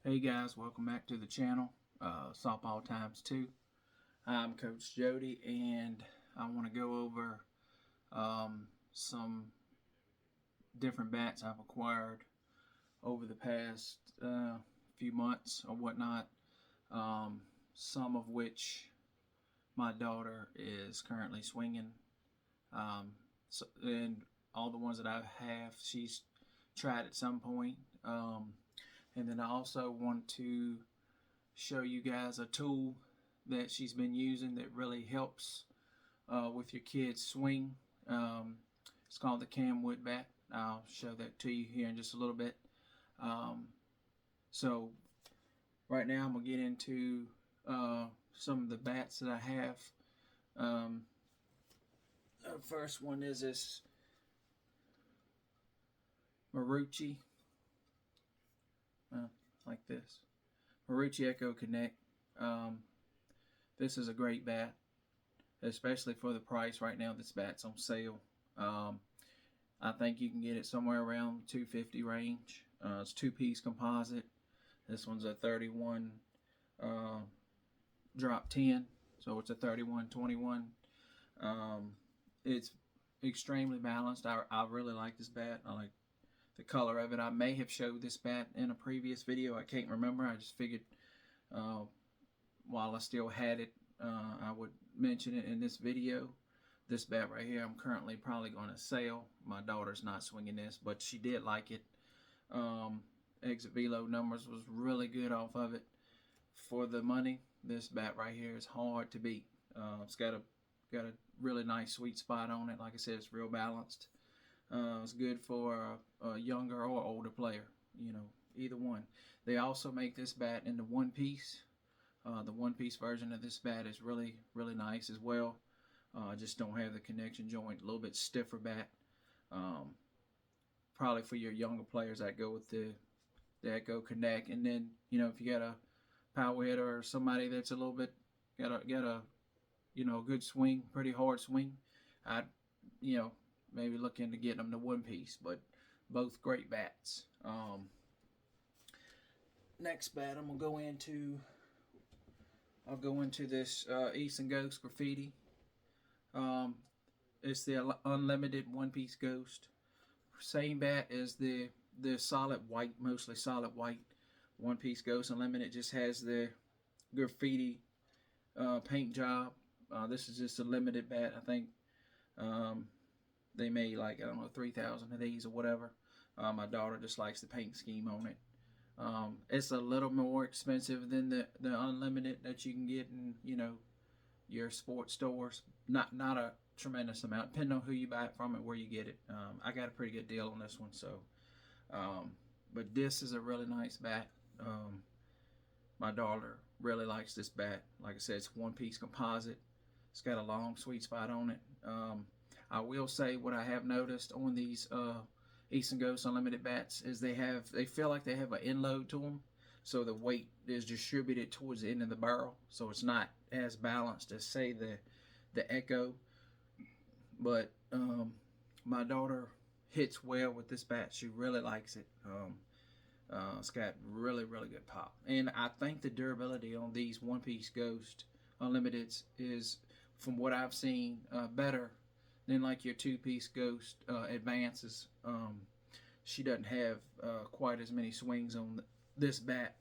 Hey guys, welcome back to the channel, Softball Times 2. I'm Coach Jody, and I want to go over some different bats I've acquired over the past few months or whatnot, some of which my daughter is currently swinging, and all the ones that I have she's tried at some point. And then I also want to show you guys a tool that she's been using that really helps with your kids' swing. It's called the Camwood bat. I'll show that to you here in just a little bit. So right now I'm going to get into some of the bats that I have. The first one is this Marucci. Like this. Marucci Echo Connect. This is a great bat, especially for the price right now. This bat's on sale. I think you can get it somewhere around $250 range. It's two-piece composite. This one's a 31 drop 10, so it's a 31-21. It's extremely balanced. I really like this bat. I like the color of it. I may have showed this bat in a previous video. I can't remember. I just figured while I still had it, I would mention it in this video. This bat right here, I'm currently probably going to sell. My daughter's not swinging this, but she did like it. Exit velo numbers was really good off of it. For the money, this bat right here is hard to beat. It's got a really nice sweet spot on it. Like I said, it's real balanced. It's good for a younger or older player, either one. They also make this bat into one piece. The one piece version of this bat is really, really nice as well. Just don't have the connection joint, a little bit stiffer bat. Probably for your younger players, that go with the Echo Connect. And then, if you got a power hitter or somebody that's a little bit got a good swing, pretty hard swing, I'd maybe look into getting them to one piece, but both great bats. Next bat I'm gonna go into. I'll go into this Easton Ghost graffiti. It's the unlimited one-piece Ghost. Same bat as the solid white, mostly solid white one-piece Ghost Unlimited. Just has the graffiti paint job. This is just a limited bat. I think they made like, I don't know, 3,000 of these or whatever. My daughter just likes the paint scheme on it. It's a little more expensive than the unlimited that you can get in, your sports stores. Not a tremendous amount, depending on who you buy it from and where you get it. I got a pretty good deal on this one, so. But this is a really nice bat. My daughter really likes this bat. Like I said, it's one-piece composite. It's got a long sweet spot on it. I will say what I have noticed on these Easton Ghost Unlimited bats is they feel like they have an end load to them, so the weight is distributed towards the end of the barrel, so it's not as balanced as, say, the Echo. But my daughter hits well with this bat. She really likes it. It's got really, really good pop, and I think the durability on these one-piece Ghost Unlimiteds is, from what I've seen, better than like your two-piece Ghost Advances. She doesn't have quite as many swings on this bat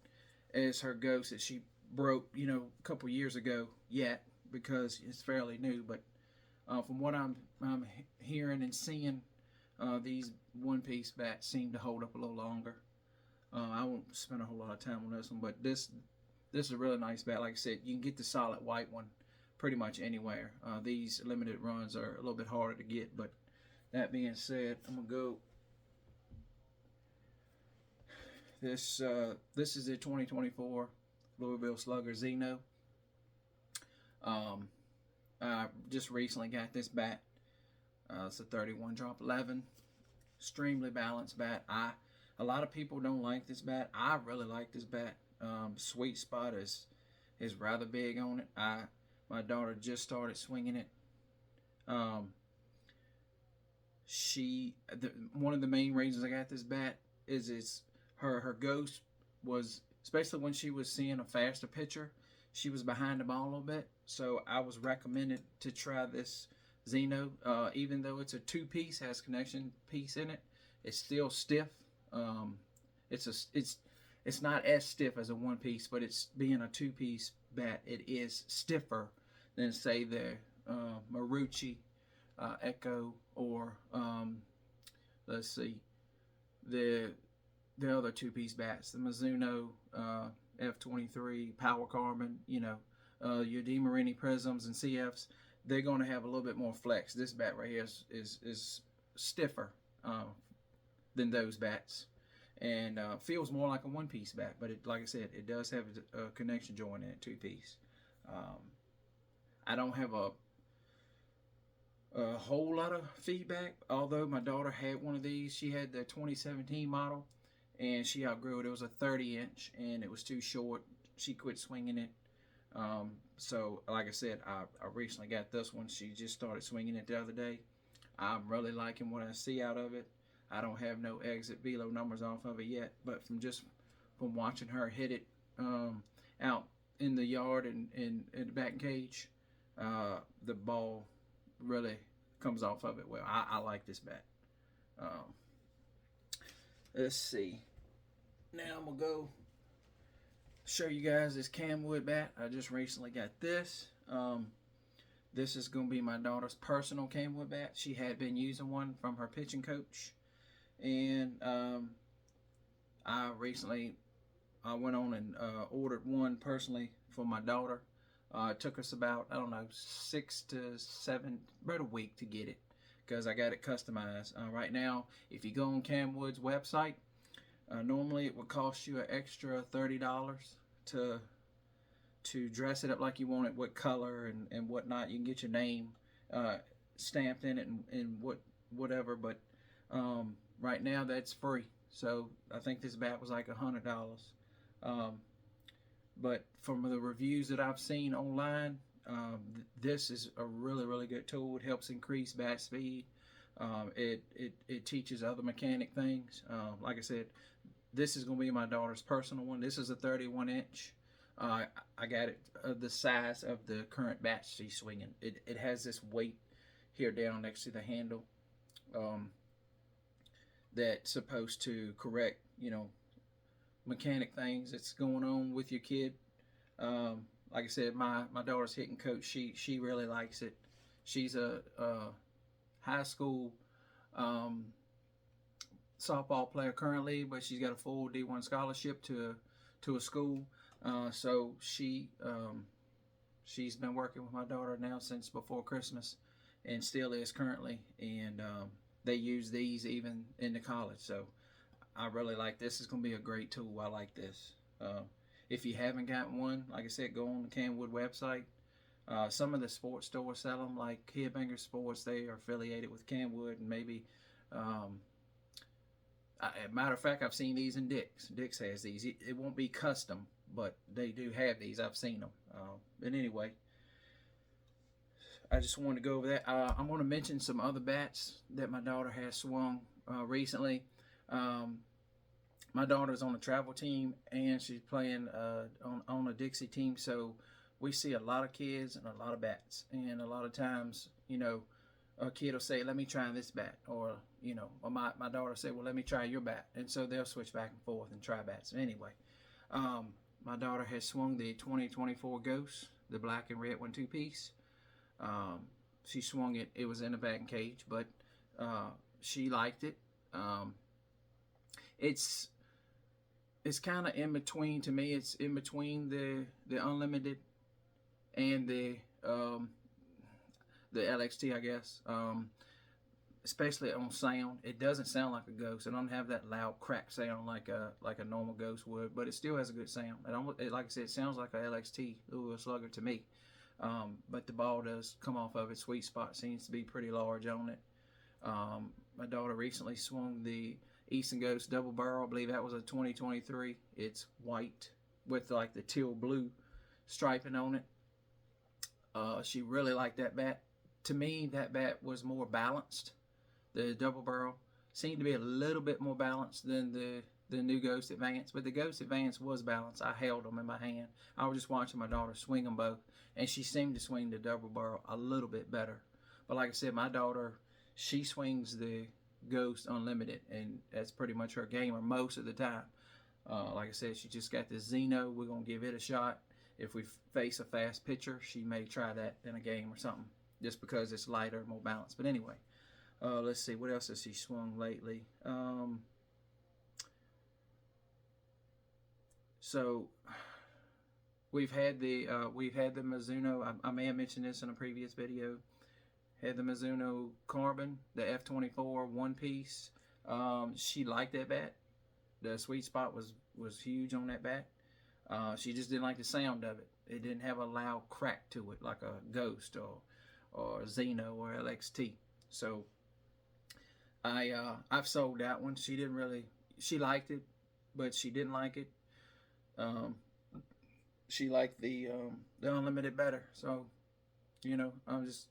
as her Ghost that she broke, a couple years ago yet, because it's fairly new. But from what I'm hearing and seeing, these one-piece bats seem to hold up a little longer. I won't spend a whole lot of time on this one, but this is a really nice bat. Like I said, you can get the solid white one pretty much anywhere. These limited runs are a little bit harder to get, but that being said, I'm gonna go. This is the 2024 Louisville Slugger Zeno. I just recently got this bat. It's a 31 drop 11. Extremely balanced bat. A lot of people don't like this bat. I really like this bat. Sweet spot is rather big on it. My daughter just started swinging it. One of the main reasons I got this bat is her Ghost was especially when she was seeing a faster pitcher. She was behind the ball a little bit, so I was recommended to try this Xeno. Even though it's a two-piece, has connection piece in it, it's still stiff. Um, it's not as stiff as a one-piece, but it's being a two-piece bat, it is stiffer than say the Marucci Echo, or let's see, the other two-piece bats, the Mizuno F23 Power Carbon, your DeMarini Prisms and CFs. They're going to have a little bit more flex. This bat right here is stiffer than those bats, and feels more like a one-piece bat. But like I said, it does have a connection joint in it, two-piece. I don't have a whole lot of feedback, although my daughter had one of these. She had the 2017 model, and she outgrew it. It was a 30-inch, and it was too short. She quit swinging it. So, like I said, I recently got this one. She just started swinging it the other day. I'm really liking what I see out of it. I don't have no exit velo numbers off of it yet, but from watching her hit it out in the yard and in the batting cage, the ball really comes off of it well. I like this bat. Let's see. Now I'm gonna go show you guys this Camwood bat. I just recently got this. This is gonna be my daughter's personal Camwood bat. She had been using one from her pitching coach, and I recently went on and ordered one personally for my daughter. It took us about, I don't know, 6 to 7, about a week to get it, because I got it customized. Right now, if you go on Camwood's website, normally it would cost you an extra $30 to dress it up like you want it, what color and whatnot. You can get your name stamped in it and whatever, but right now that's free. So I think this bat was like $100. But from the reviews that I've seen online, this is a really, really good tool. It helps increase bat speed. It teaches other mechanic things. Like I said, this is going to be my daughter's personal one. This is a 31-inch. I got it the size of the current bat she's swinging. It has this weight here down next to the handle that's supposed to correct, mechanic things that's going on with your kid. Like I said, my daughter's hitting coach. She really likes it. She's a high school softball player currently, but she's got a full D1 scholarship to a school. So she's been working with my daughter now since before Christmas, and still is currently. And they use these even in the college. So I really like this. It's going to be a great tool. I like this. If you haven't got one, like I said, go on the Camwood website. Some of the sports stores sell them, like Headbanger Sports. They are affiliated with Camwood, and maybe, matter of fact, I've seen these in Dick's. Dick's has these. It won't be custom, but they do have these. I've seen them. But anyway, I just wanted to go over that. I'm going to mention some other bats that my daughter has swung recently. My daughter's on a travel team, and she's playing on a Dixie team, so we see a lot of kids and a lot of bats. And a lot of times, a kid will say, let me try this bat, or my daughter will say, well, let me try your bat. And so they'll switch back and forth and try bats. Anyway, my daughter has swung the 2024 Ghost, the black and red 1 2-piece. She swung it. It was in a batting cage, but she liked it. It's kind of in between, to me. It's in between the Unlimited and the LXT, I guess. Especially on sound, it doesn't sound like a Ghost. It don't have that loud crack sound like a normal Ghost would, but it still has a good sound. Like I said, it sounds like a LXT Louisville Slugger to me. But the ball does come off of its sweet spot. Seems to be pretty large on it. My daughter recently swung the Easton Ghost double barrel. I believe that was a 2023. It's white with like the teal blue striping on it. She really liked that bat. To me, that bat was more balanced. The double barrel seemed to be a little bit more balanced than the the new Ghost Advance, but the Ghost Advance was balanced. I held them in my hand. I was just watching my daughter swing them both, and she seemed to swing the double barrel a little bit better. But like I said, my daughter, she swings the Ghost Unlimited, and that's pretty much her gamer most of the time. Like I said, she just got the Xeno. We're going to give it a shot. If we face a fast pitcher, she may try that in a game or something, just because it's lighter, more balanced. But anyway, let's see, what else has she swung lately? So we've had the Mizuno. I may have mentioned this in a previous video. Had the Mizuno Carbon, the F24 one piece. She liked that bat. The sweet spot was huge on that bat. She just didn't like the sound of it. It didn't have a loud crack to it like a Ghost or Xeno or LXT. So I've sold that one. She didn't really. She liked it, but she didn't like it. She liked the Unlimited better. So, you know, I'm just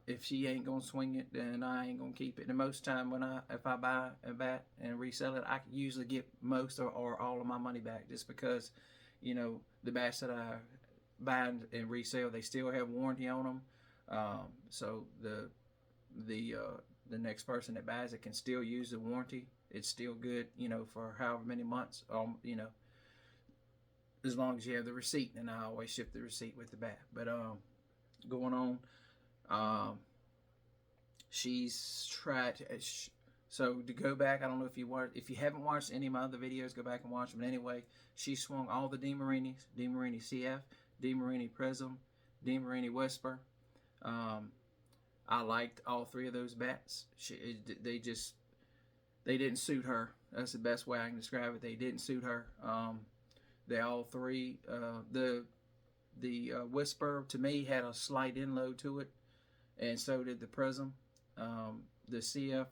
if she ain't gonna swing it, then I ain't gonna keep it. And most time if I buy a bat and resell it, I can usually get most or all of my money back, just because, you know, the bats that I buy and resell, they still have warranty on them. So the next person that buys it can still use the warranty. It's still good, you know, for however many months. You know, as long as you have the receipt, and I always ship the receipt with the bat. But going on, she's tried. So to go back, I don't know if you haven't watched any of my other videos, go back and watch them. But anyway, she swung all the DeMarinis, DeMarini CF, DeMarini Prism, DeMarini Whisper. I liked all three of those bats. They didn't suit her. That's the best way I can describe it. They didn't suit her. They all three. The Whisper to me had a slight inload to it, and so did the Prism. The CF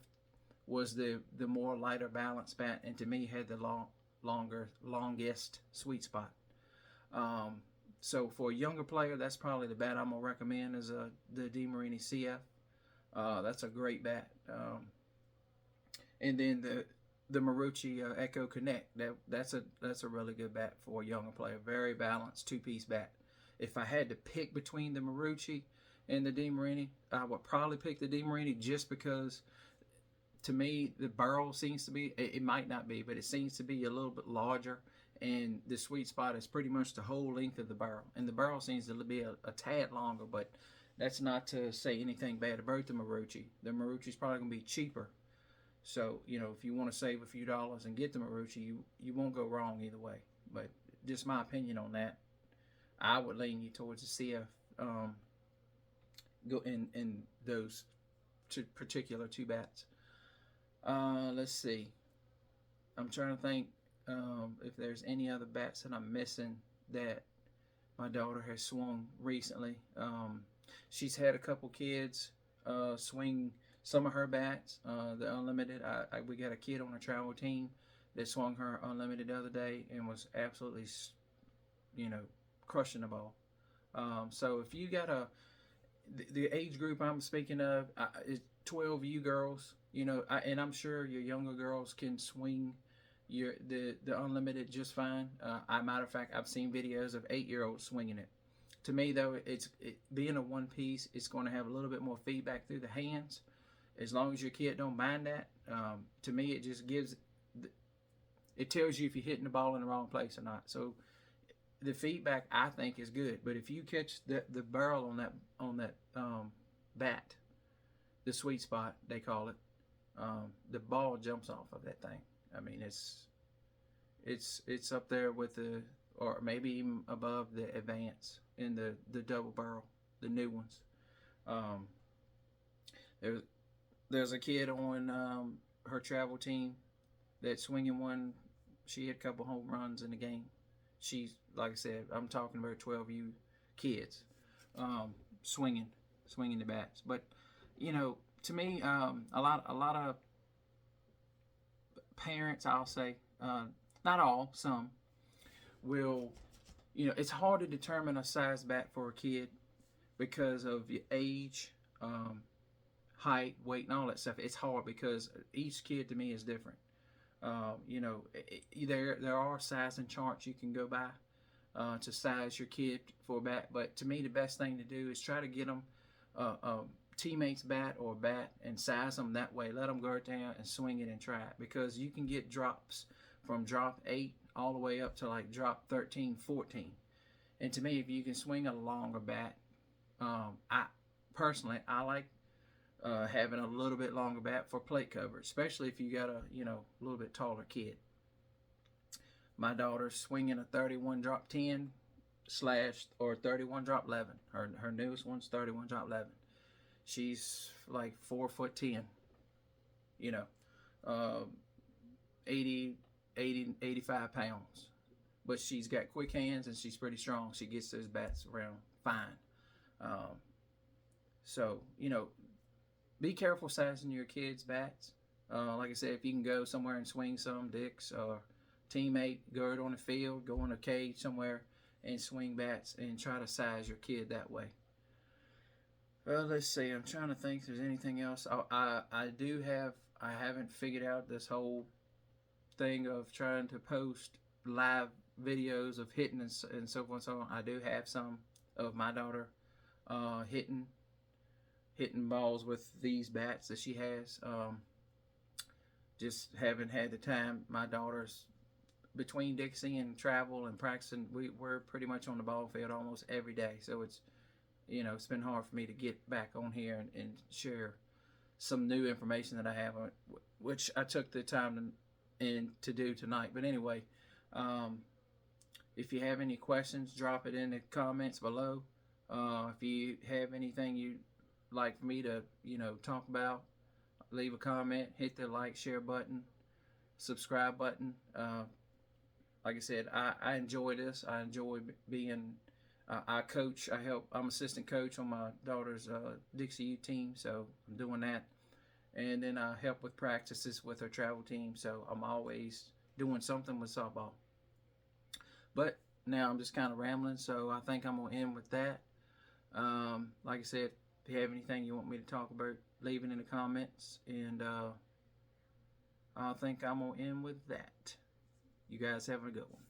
was the more lighter balanced bat, and to me had the longest sweet spot. So for a younger player, that's probably the bat I'm gonna recommend is the DeMarini CF. That's a great bat. And then the Marucci Echo Connect. That's a really good bat for a younger player. Very balanced two-piece bat. If I had to pick between the Marucci and the DeMarini, I would probably pick the DeMarini, just because to me the barrel seems to be, it might not be, but it seems to be a little bit larger, and the sweet spot is pretty much the whole length of the barrel, and the barrel seems to be a tad longer. But that's not to say anything bad about the Marucci. The Marucci's probably going to be cheaper. So, you know, if you want to save a few dollars and get the Marucci, you won't go wrong either way. But just my opinion on that, I would lean you towards the CF. Go in those particular two bats. Let's see. I'm trying to think if there's any other bats that I'm missing that my daughter has swung recently. She's had a couple kids swing some of her bats, the Unlimited. We got a kid on a travel team that swung her Unlimited the other day and was absolutely, you know, crushing the ball. So if you got the age group I'm speaking of, is 12 you girls, you know, and I'm sure your younger girls can swing the Unlimited just fine. Matter of fact, I've seen videos of 8-year-olds swinging it. To me, though, being a one piece, it's going to have a little bit more feedback through the hands. As long as your kid don't mind that, to me, it just it tells you if you're hitting the ball in the wrong place or not. So the feedback, I think, is good. But if you catch the barrel on that bat, the sweet spot they call it, the ball jumps off of that thing. I mean, it's up there with or maybe even above the Advance in the double barrel, the new ones. There's a kid on her travel team that's swinging one. She had a couple home runs in the game. She's, like I said, I'm talking about 12U kids swinging the bats. But you know, to me, a lot of parents, I'll say, not all, some will, you know, it's hard to determine a size bat for a kid because of your age, height, weight, and all that stuff. It's hard because each kid to me is different. You know, there are sizing charts you can go by to size your kid for a bat. But to me, the best thing to do is try to get them a teammate's bat or a bat and size them that way. Let them go down and swing it and try it, because you can get drops from drop 8 all the way up to like drop 13, 14. And to me, if you can swing a longer bat, I personally I like having a little bit longer bat for plate coverage, especially if you got a little bit taller kid. My daughter's swinging a 31 drop 10 slash or 31 drop 11. Her newest one's 31 drop 11. She's like 4'10", you know, 80, 85 pounds. But she's got quick hands and she's pretty strong. She gets those bats around fine. So, be careful sizing your kids' bats. Like I said, if you can go somewhere and swing some dicks or teammate, go out on the field, go in a cage somewhere and swing bats and try to size your kid that way. Well, let's see. I'm trying to think if there's anything else. I haven't figured out this whole thing of trying to post live videos of hitting and so forth and so on. I do have some of my daughter hitting balls with these bats that she has. Just haven't had the time. My daughter's between Dixie and travel and practicing. We're pretty much on the ball field almost every day. So it's it's been hard for me to get back on here and share some new information that I have, which I took the time to do tonight. But anyway, if you have any questions, drop it in the comments below. If you have anything you'd like for me to talk about, leave a comment, hit the like, share button, subscribe button. Like I said, I enjoy this. I enjoy being I coach. I'm assistant coach on my daughter's Dixie U team, so I'm doing that. And then I help with practices with her travel team, so I'm always doing something with softball. But now I'm just kind of rambling, so I think I'm going to end with that. Like I said, if you have anything you want me to talk about, leave it in the comments, and I think I'm going to end with that. You guys have a good one.